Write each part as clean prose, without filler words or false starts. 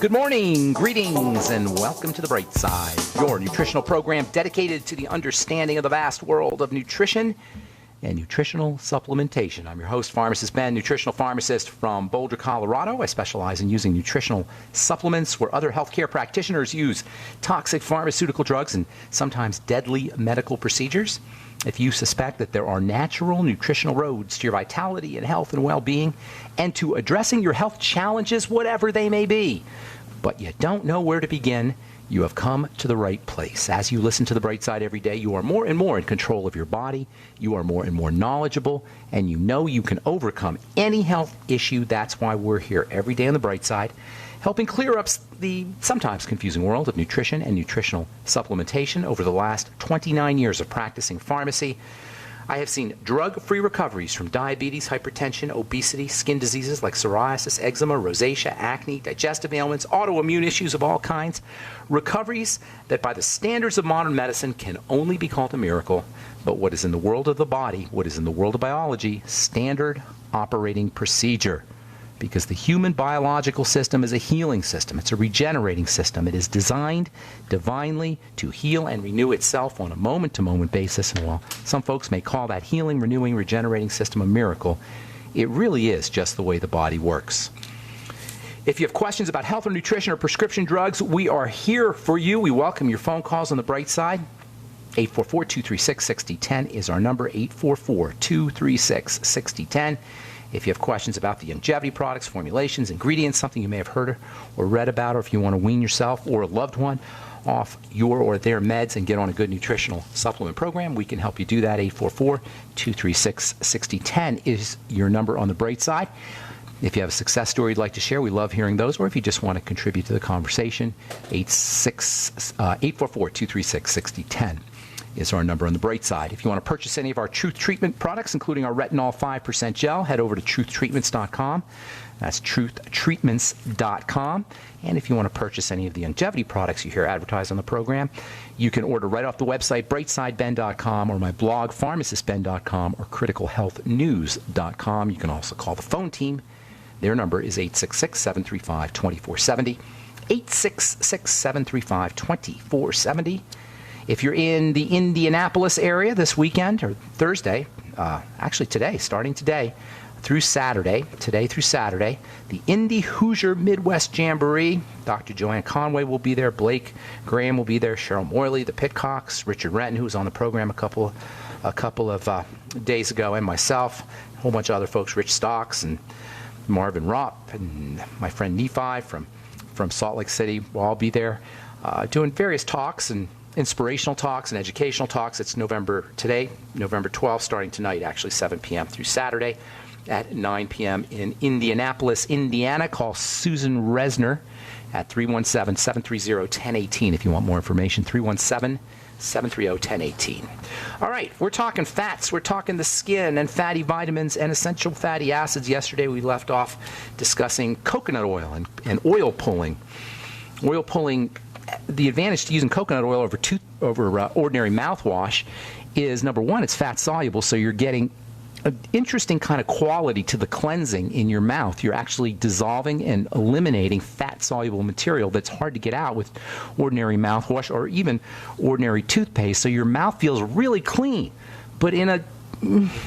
Good morning, greetings, and welcome to The Bright Side, your nutritional program dedicated to the understanding of the vast world of nutrition and nutritional supplementation. I'm your host, Pharmacist Ben, nutritional pharmacist from Boulder, Colorado. I specialize in using nutritional supplements where other healthcare practitioners use toxic pharmaceutical drugs and sometimes deadly medical procedures. If you suspect that there are natural nutritional roads to your vitality and health and well-being and to addressing your health challenges, whatever they may be, but you don't know where to begin, you have come to the right place. As you listen to The Bright Side every day, you are more and more in control of your body, you are more and more knowledgeable, and you know you can overcome any health issue. That's why we're here every day on The Bright Side, helping clear up the sometimes confusing world of nutrition and nutritional supplementation. Over the last 29 years of practicing pharmacy, I have seen drug-free recoveries from diabetes, hypertension, obesity, skin diseases like psoriasis, eczema, rosacea, acne, digestive ailments, autoimmune issues of all kinds. Recoveries that by the standards of modern medicine can only be called a miracle. But what is in the world of the body, what is in the world of biology, standard operating procedure. Because the human biological system is a healing system. It's a regenerating system. It is designed divinely to heal and renew itself on a moment-to-moment basis. And while some folks may call that healing, renewing, regenerating system a miracle, it really is just the way the body works. If you have questions about health or nutrition or prescription drugs, we are here for you. We welcome your phone calls on The Bright Side. 844-236-6010 is our number, 844-236-6010. If you have questions about the longevity products, formulations, ingredients, something you may have heard or read about, or if you want to wean yourself or a loved one off your or their meds and get on a good nutritional supplement program, we can help you do that. 844-236-6010 is your number on The Bright Side. If you have a success story you'd like to share, we love hearing those. Or if you just want to contribute to the conversation, 844-236-6010. is our number on The Bright Side. If you want to purchase any of our Truth Treatment products, including our Retinol 5% gel, head over to truthtreatments.com. That's truthtreatments.com. And if you want to purchase any of the longevity products you hear advertised on the program, you can order right off the website, brightsideben.com, or my blog, pharmacistben.com, or criticalhealthnews.com. You can also call the phone team. Their number is 866-735-2470, 866-735-2470. If you're in the Indianapolis area this weekend, or Thursday, actually today, starting today through Saturday, the Indy Hoosier Midwest Jamboree. Dr. Joanne Conway will be there. Blake Graham will be there. Cheryl Morley, the Pitcocks, Richard Renton, who was on the program a couple of days ago, and myself, a whole bunch of other folks, Rich Stocks and Marvin Ropp, and my friend Nephi from Salt Lake City will all be there doing various talks and inspirational talks and educational talks. It's November 12th, starting tonight, actually 7 p.m. through Saturday at 9 p.m. in Indianapolis, Indiana. Call Susan Resner at 317-730-1018 if you want more information, 317-730-1018. All right, we're talking fats. We're talking the skin and fatty vitamins and essential fatty acids. Yesterday we left off discussing coconut oil and oil pulling. Oil pulling, the advantage to using coconut oil over ordinary mouthwash is, number one, it's fat soluble, so you're getting an interesting kind of quality to the cleansing in your mouth. You're actually dissolving and eliminating fat soluble material that's hard to get out with ordinary mouthwash or even ordinary toothpaste, so your mouth feels really clean, but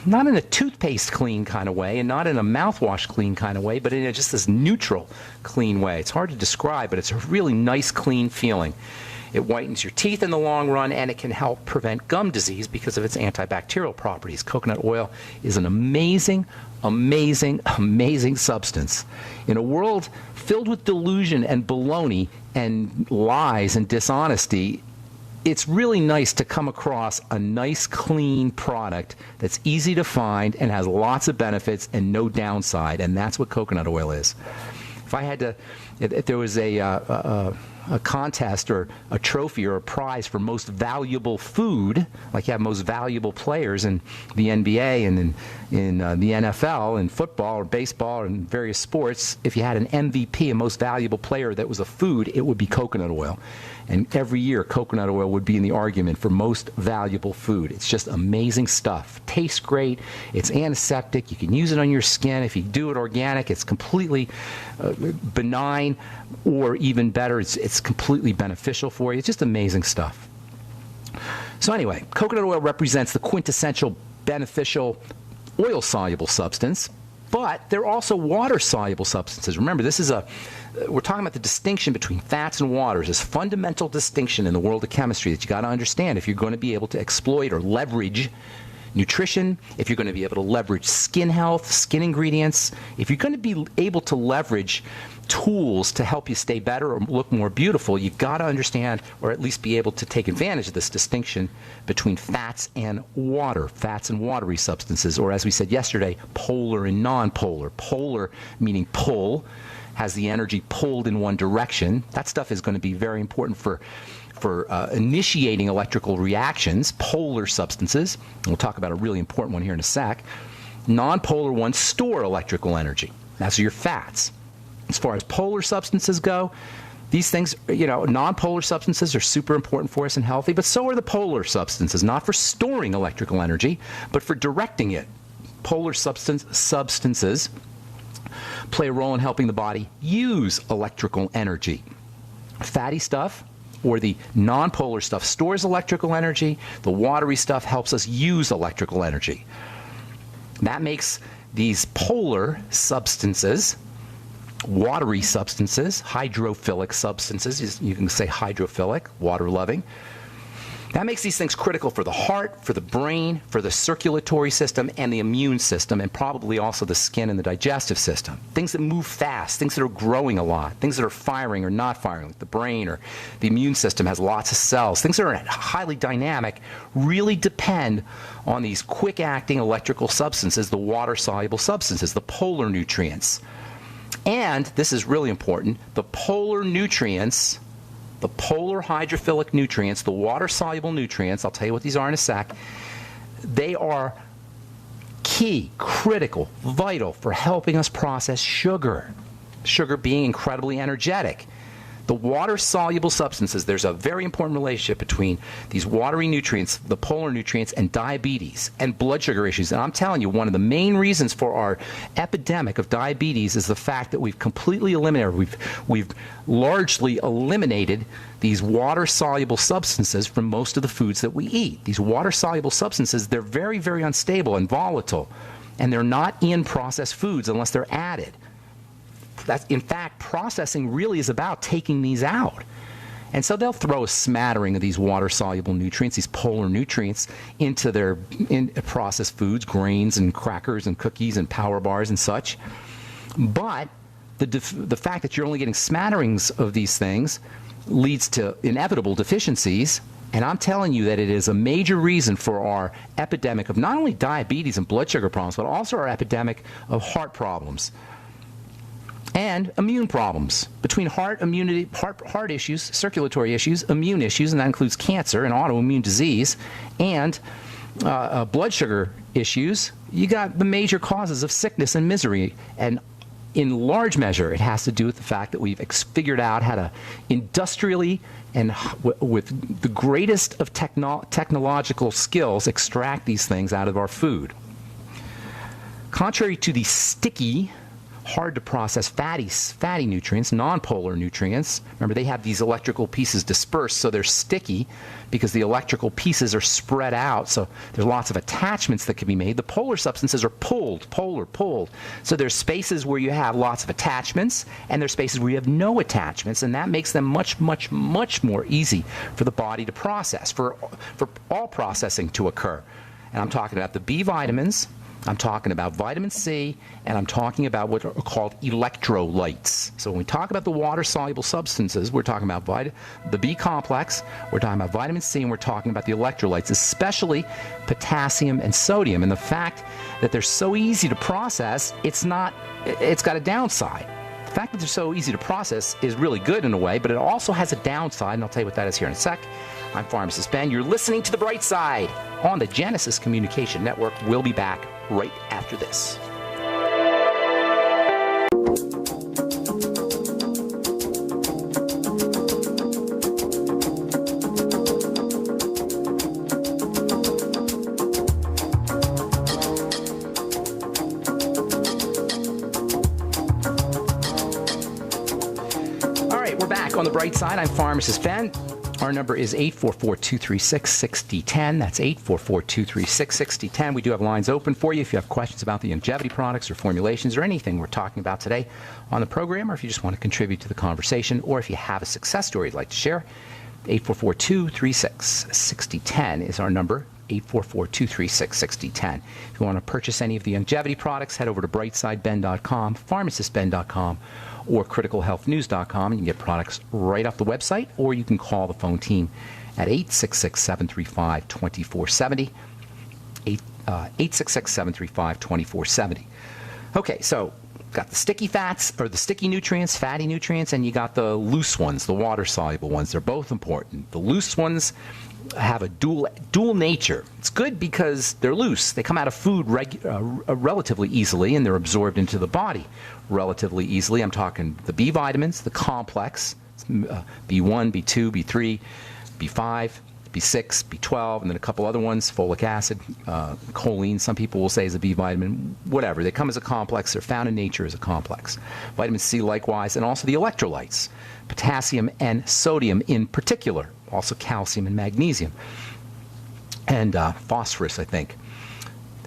not in a toothpaste clean kind of way and not in a mouthwash clean kind of way, but in just this neutral clean way. It's hard to describe, but it's a really nice clean feeling. It whitens your teeth in the long run, and it can help prevent gum disease because of its antibacterial properties. Coconut oil is an amazing, amazing, amazing substance. In a world filled with delusion and baloney and lies and dishonesty, it's really nice to come across a nice, clean product that's easy to find and has lots of benefits and no downside, and that's what coconut oil is. If there was a a contest or a trophy or a prize for most valuable food, like you have most valuable players in the NBA and in the NFL and football or baseball and various sports, if you had an MVP, a most valuable player that was a food, it would be coconut oil. And every year, coconut oil would be in the argument for most valuable food. It's just amazing stuff. Tastes great. It's antiseptic. You can use it on your skin. If you do it organic, it's completely benign, or even better, it's completely beneficial for you. It's just amazing stuff. So anyway, coconut oil represents the quintessential beneficial oil-soluble substance, but they're also water-soluble substances. Remember, we're talking about the distinction between fats and waters, this fundamental distinction in the world of chemistry that you got to understand if you're going to be able to exploit or leverage nutrition, if you're going to be able to leverage skin health, skin ingredients, if you're going to be able to leverage tools to help you stay better or look more beautiful, you've got to understand, or at least be able to take advantage of this distinction between fats and water, fats and watery substances, or as we said yesterday, polar and non-polar. Polar meaning pull, has the energy pulled in one direction. That stuff is going to be very important for initiating electrical reactions, polar substances. And we'll talk about a really important one here in a sec. Non-polar ones store electrical energy. That's your fats. As far as polar substances go, these things, non-polar substances are super important for us and healthy, but so are the polar substances, not for storing electrical energy, but for directing it. Polar substances play a role in helping the body use electrical energy. Fatty stuff, or the non-polar stuff, stores electrical energy. The watery stuff helps us use electrical energy. That makes these polar substances watery substances, hydrophilic substances. You can say hydrophilic, water-loving. That makes these things critical for the heart, for the brain, for the circulatory system, and the immune system, and probably also the skin and the digestive system. Things that move fast, things that are growing a lot, things that are firing or not firing, like the brain or the immune system has lots of cells. Things that are highly dynamic really depend on these quick-acting electrical substances, the water-soluble substances, the polar nutrients. And, this is really important, the polar nutrients, the polar hydrophilic nutrients, the water-soluble nutrients, I'll tell you what these are in a sec, they are key, critical, vital for helping us process sugar. Sugar being incredibly energetic. The water-soluble substances, there's a very important relationship between these watery nutrients, the polar nutrients, and diabetes and blood sugar issues. And I'm telling you, one of the main reasons for our epidemic of diabetes is the fact that we've completely eliminated, we've largely eliminated these water-soluble substances from most of the foods that we eat. These water-soluble substances, they're very, very unstable and volatile, and they're not in processed foods unless they're added. In fact, processing really is about taking these out. And so they'll throw a smattering of these water-soluble nutrients, these polar nutrients, into their processed foods, grains and crackers and cookies and power bars and such. But the fact that you're only getting smatterings of these things leads to inevitable deficiencies. And I'm telling you that it is a major reason for our epidemic of not only diabetes and blood sugar problems, but also our epidemic of heart problems. And immune problems. Between heart immunity, heart issues, circulatory issues, immune issues, and that includes cancer and autoimmune disease, and blood sugar issues, you got the major causes of sickness and misery. And in large measure, it has to do with the fact that we've figured out how to industrially and with the greatest of technological skills extract these things out of our food. Contrary to the sticky, hard to process fatty nutrients, non-polar nutrients. Remember, they have these electrical pieces dispersed, so they're sticky because the electrical pieces are spread out, so there's lots of attachments that can be made. The polar substances are pulled. So there's spaces where you have lots of attachments, and there's spaces where you have no attachments, and that makes them much, much, much more easy for the body to process, for all processing to occur. And I'm talking about the B vitamins, I'm talking about vitamin C, and I'm talking about what are called electrolytes. So when we talk about the water-soluble substances, we're talking about the B complex, we're talking about vitamin C, and we're talking about the electrolytes, especially potassium and sodium. And the fact that they're so easy to process, it's got a downside. The fact that they're so easy to process is really good in a way, but it also has a downside, and I'll tell you what that is here in a sec. I'm Pharmacist Ben. You're listening to The Bright Side on the Genesis Communication Network. We'll be back right after this. On the bright side, I'm Pharmacist Ben. Our number is 844-236-6010. That's 844-236-6010. We do have lines open for you if you have questions about the longevity products or formulations or anything we're talking about today on the program, or if you just want to contribute to the conversation, or if you have a success story you'd like to share. 844-236-6010 is our number. 844-236-6010. If you want to purchase any of the longevity products, head over to brightsideben.com, pharmacistben.com, or criticalhealthnews.com. You can get products right off the website, or you can call the phone team at 866-735-2470, 866-735-2470. Okay, so got the sticky fats, or the sticky nutrients, fatty nutrients, and you got the loose ones, the water-soluble ones. They're both important. The loose ones have a dual nature. It's good because they're loose. They come out of food relatively easily, and they're absorbed into the body relatively easily. I'm talking the B vitamins, the complex, B1, B2, B3, B5, B6, B12, and then a couple other ones, folic acid, choline, some people will say is a B vitamin, whatever. They come as a complex. They're found in nature as a complex. Vitamin C likewise, and also the electrolytes, potassium and sodium in particular, also calcium and magnesium, and phosphorus, I think.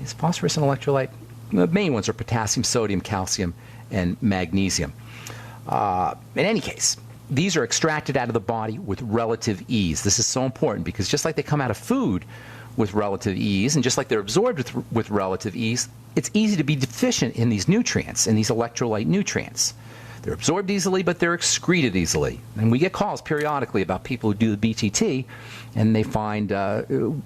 Is phosphorus an electrolyte? The main ones are potassium, sodium, calcium, and magnesium. In any case, these are extracted out of the body with relative ease. This is so important because just like they come out of food with relative ease, and just like they're absorbed with relative ease, it's easy to be deficient in these nutrients, in these electrolyte nutrients. They're absorbed easily, but they're excreted easily. And we get calls periodically about people who do the BTT, and they find 15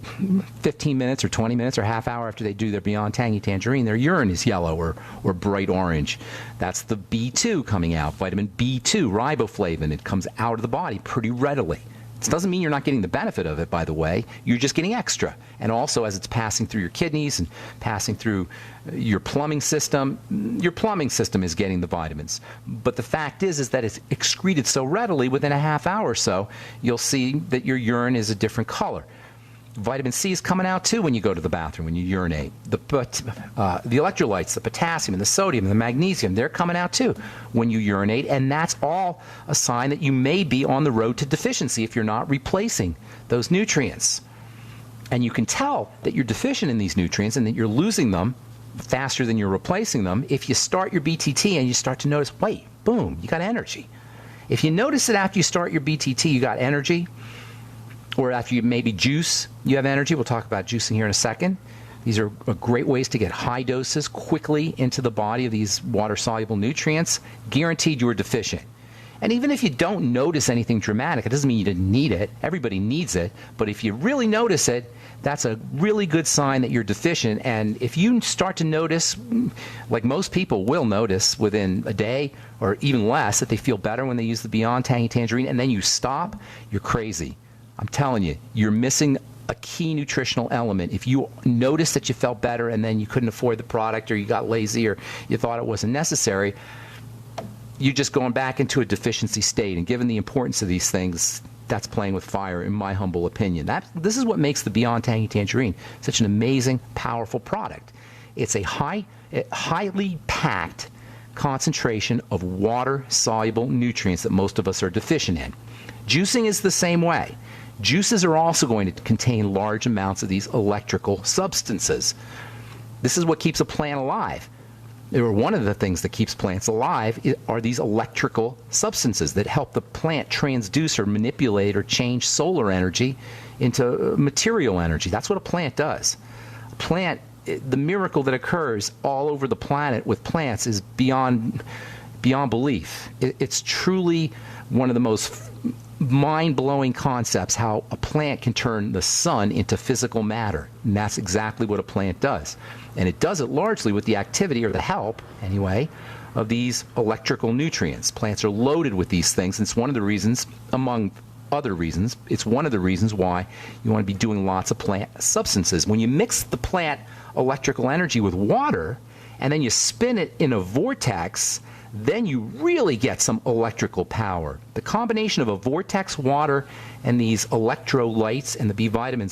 minutes or 20 minutes or half hour after they do their Beyond Tangy Tangerine, their urine is yellow or bright orange. That's the B2 coming out, vitamin B2, riboflavin. It comes out of the body pretty readily. It doesn't mean you're not getting the benefit of it, by the way. You're just getting extra. And also, as it's passing through your kidneys and passing through your plumbing system is getting the vitamins. But the fact is that it's excreted so readily, within a half hour or so, you'll see that your urine is a different color. Vitamin C is coming out too when you go to the bathroom, when you urinate. The electrolytes, the potassium and the sodium and the magnesium, they're coming out too when you urinate, and that's all a sign that you may be on the road to deficiency if you're not replacing those nutrients. And you can tell that you're deficient in these nutrients and that you're losing them faster than you're replacing them if you start your BTT and you start to notice, wait, boom, you got energy. If you notice that after you start your BTT you got energy, or after you maybe juice, you have energy. We'll talk about juicing here in a second. These are great ways to get high doses quickly into the body of these water-soluble nutrients. Guaranteed you are deficient. And even if you don't notice anything dramatic, it doesn't mean you didn't need it. Everybody needs it. But if you really notice it, that's a really good sign that you're deficient. And if you start to notice, like most people will notice within a day or even less, that they feel better when they use the Beyond Tangy Tangerine, and then you stop, you're crazy. I'm telling you, you're missing a key nutritional element. If you noticed that you felt better and then you couldn't afford the product, or you got lazy, or you thought it wasn't necessary, you're just going back into a deficiency state. And given the importance of these things, that's playing with fire, in my humble opinion. This is what makes the Beyond Tangy Tangerine such an amazing, powerful product. It's a highly packed concentration of water-soluble nutrients that most of us are deficient in. Juicing is the same way. Juices are also going to contain large amounts of these electrical substances. This is what keeps a plant alive. Or one of the things that keeps plants alive are these electrical substances that help the plant transduce or manipulate or change solar energy into material energy. That's what a plant does. A plant, the miracle that occurs all over the planet with plants is beyond belief. It's truly one of the most mind-blowing concepts, how a plant can turn the sun into physical matter. And that's exactly what a plant does. And it does it largely with the activity, or the help, anyway, of these electrical nutrients. Plants are loaded with these things, and it's one of the reasons, among other reasons, it's one of the reasons why you want to be doing lots of plant substances. When you mix the plant electrical energy with water, and then you spin it in a vortex, then you really get some electrical power. The combination of a vortex, water, and these electrolytes and the B vitamins